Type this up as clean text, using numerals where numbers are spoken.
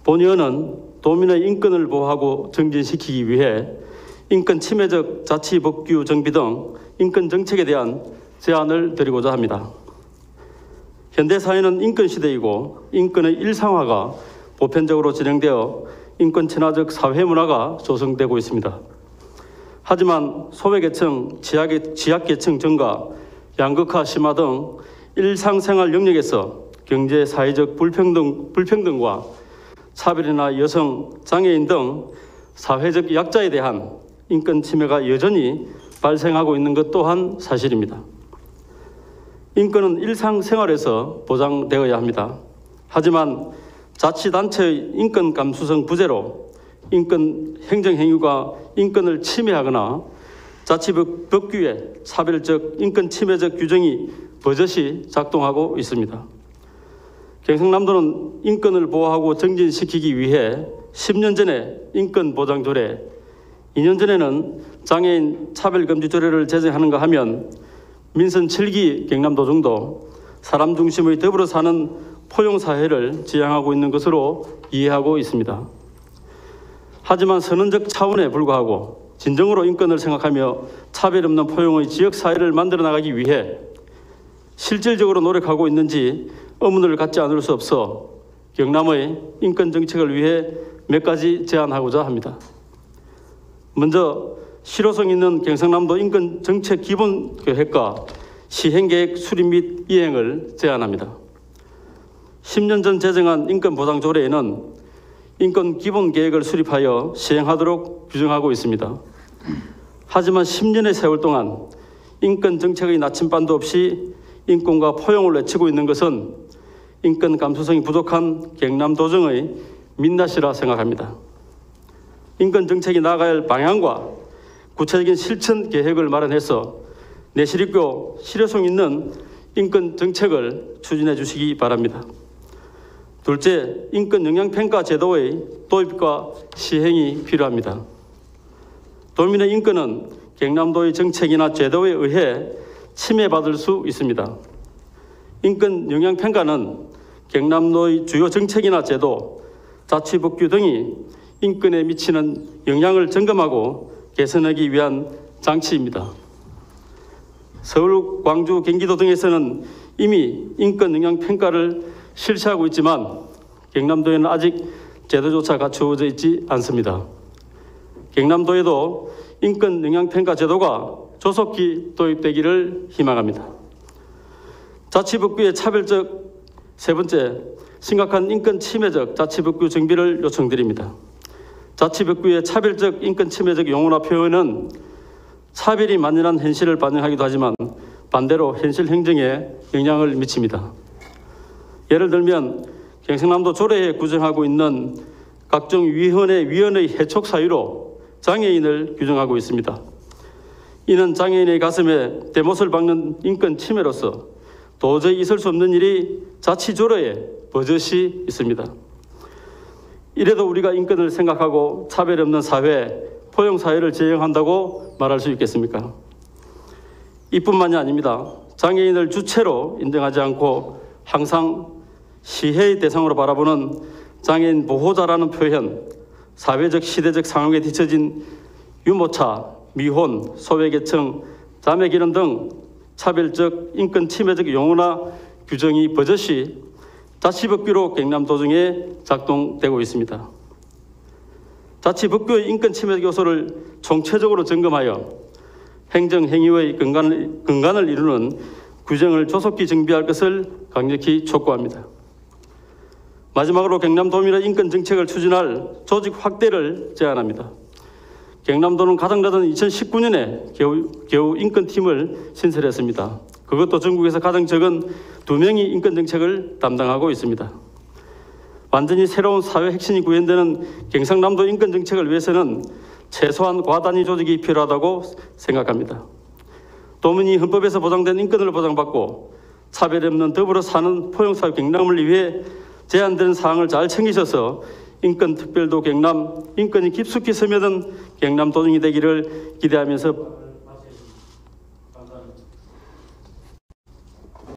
본의원은 도민의 인권을 보호하고 정진시키기 위해 인권 침해적 자치법규 정비 등 인권 정책에 대한 제안을 드리고자 합니다. 현대사회는 인권시대이고 인권의 일상화가 보편적으로 진행되어 인권 친화적 사회 문화가 조성되고 있습니다. 하지만 소외계층, 지역계층 증가, 양극화 심화 등 일상생활 영역에서 경제, 사회적 불평등과 차별이나 여성, 장애인 등 사회적 약자에 대한 인권 침해가 여전히 발생하고 있는 것 또한 사실입니다. 인권은 일상생활에서 보장되어야 합니다. 하지만 자치단체의 인권 감수성 부재로 인권 행정행위가 인권을 침해하거나 자치법규에 차별적 인권 침해적 규정이 버젓이 작동하고 있습니다. 경상남도는 인권을 보호하고 정진시키기 위해 10년 전에 인권보장조례, 2년 전에는 장애인 차별금지조례를 제정하는가 하면 민선 7기 경남도정도 사람 중심의 더불어 사는 포용사회를 지향하고 있는 것으로 이해하고 있습니다. 하지만 선언적 차원에 불과하고 진정으로 인권을 생각하며 차별 없는 포용의 지역사회를 만들어 나가기 위해 실질적으로 노력하고 있는지 의문을 갖지 않을 수 없어 경남의 인권 정책을 위해 몇 가지 제안하고자 합니다. 먼저 실효성 있는 경상남도 인권 정책 기본 계획과 시행계획 수립 및 이행을 제안합니다. 10년 전 제정한 인권보장조례에는 인권 기본 계획을 수립하여 시행하도록 규정하고 있습니다. 하지만 10년의 세월 동안 인권 정책의 나침반도 없이 인권과 포용을 외치고 있는 것은 인권 감수성이 부족한 경남도정의 민낯이라 생각합니다. 인권 정책이 나아가야 할 방향과 구체적인 실천 계획을 마련해서 내실 있고 실효성 있는 인권 정책을 추진해 주시기 바랍니다. 둘째, 인권 영향평가 제도의 도입과 시행이 필요합니다. 도민의 인권은 경남도의 정책이나 제도에 의해 침해받을 수 있습니다. 인권 영향평가는 경남도의 주요 정책이나 제도, 자치법규 등이 인권에 미치는 영향을 점검하고 개선하기 위한 장치입니다. 서울, 광주, 경기도 등에서는 이미 인권 영향평가를 실시하고 있지만 경남도에는 아직 제도조차 갖추어져 있지 않습니다. 경남도에도 인권 영향평가 제도가 조속히 도입되기를 희망합니다. 자치법규의 차별적 세 번째, 심각한 인권 침해적 자치법규 정비를 요청드립니다. 자치법규의 차별적 인권 침해적 용어나 표현은 차별이 만연한 현실을 반영하기도 하지만 반대로 현실 행정에 영향을 미칩니다. 예를 들면 경상남도 조례에 규정하고 있는 각종 위헌의 해촉 사유로 장애인을 규정하고 있습니다. 이는 장애인의 가슴에 대못을 박는 인권 침해로서 도저히 있을 수 없는 일이 자치조례에 버젓이 있습니다. 이래도 우리가 인권을 생각하고 차별 없는 사회, 포용사회를 지향한다고 말할 수 있겠습니까? 이뿐만이 아닙니다. 장애인을 주체로 인정하지 않고 항상 시혜의 대상으로 바라보는 장애인 보호자라는 표현, 사회적 시대적 상황에 뒤처진 유모차, 미혼, 소외계층, 자매결혼 등 차별적 인권 침해적 용어나 규정이 버젓이 자치법규로 경남도정에 작동되고 있습니다. 자치법규의 인권 침해적 요소를 총체적으로 점검하여 행정행위의 근간을 이루는 규정을 조속히 정비할 것을 강력히 촉구합니다. 마지막으로 경남도민의 인권 정책을 추진할 조직 확대를 제안합니다. 경남도는 가장 늦은 2019년에 겨우 인권팀을 신설했습니다. 그것도 전국에서 가장 적은 2명이 인권 정책을 담당하고 있습니다. 완전히 새로운 사회 혁신이 구현되는 경상남도 인권 정책을 위해서는 최소한 과단위 조직이 필요하다고 생각합니다. 도민이 헌법에서 보장된 인권을 보장받고 차별 없는 더불어 사는 포용사회 경남을 위해 제안된 사항을 잘 챙기셔서 인권특별도 경남, 인권이 깊숙이 스며든 경남도정이 되기를 기대하면서